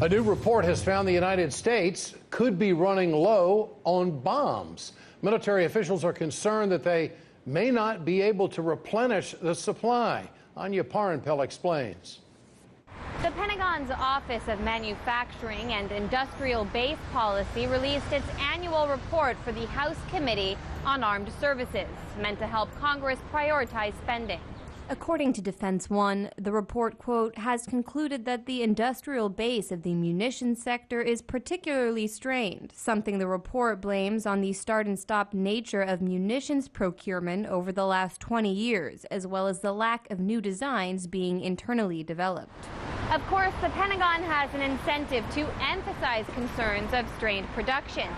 A new report has found the United States could be running low on bombs. Military officials are concerned that they may not be able to replenish the supply. Anya Parampil explains. The Pentagon's Office of Manufacturing and Industrial Base Policy released its annual report for the House Committee on Armed Services, meant to help Congress prioritize spending. According to Defense One, the report, quote, has concluded that the industrial base of the munitions sector is particularly strained, something the report blames on the start-and-stop nature of munitions procurement over the last 20 years, as well as the lack of new designs being internally developed. Of course, the Pentagon has an incentive to emphasize concerns of strained production.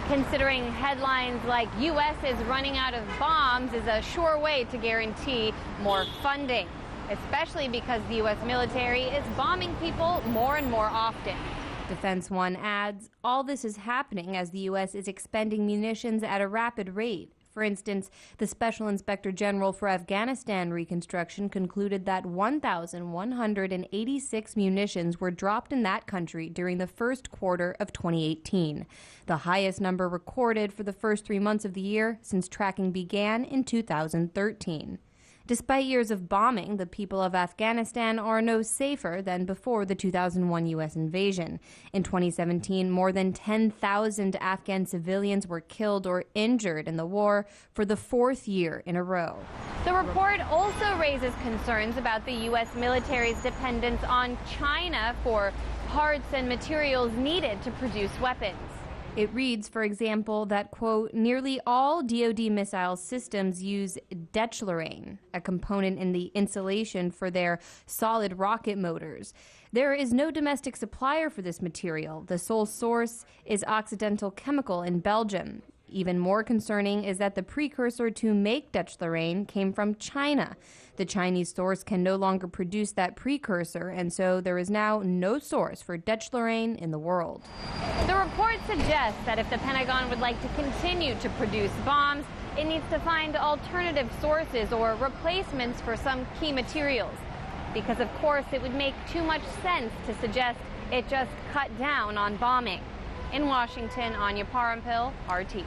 Considering headlines like U.S. is running out of bombs is a sure way to guarantee more funding, especially because the U.S. military is bombing people more and more often. Defense One adds, all this is happening as the U.S. is expending munitions at a rapid rate. For instance, the Special Inspector General for Afghanistan Reconstruction concluded that 1,186 munitions were dropped in that country during the first quarter of 2018, the highest number recorded for the first 3 months of the year since tracking began in 2013. Despite years of bombing, the people of Afghanistan are no safer than before the 2001 U.S. invasion. In 2017, more than 10,000 Afghan civilians were killed or injured in the war for the fourth year in a row. The report also raises concerns about the U.S. military's dependence on China for parts and materials needed to produce weapons. It reads, for example, that, quote, nearly all DoD missile systems use Dechlorane, a component in the insulation for their solid rocket motors. There is no domestic supplier for this material. The sole source is Occidental Chemical in Belgium. Even more concerning is that the precursor to make Dechlorane came from China. The Chinese source can no longer produce that precursor, and so there is now no source for Dechlorane in the world. The report suggests that if the Pentagon would like to continue to produce bombs, it needs to find alternative sources or replacements for some key materials. Because, of course, it would make too much sense to suggest it just cut down on bombing. In Washington, Anya Parampil, RT.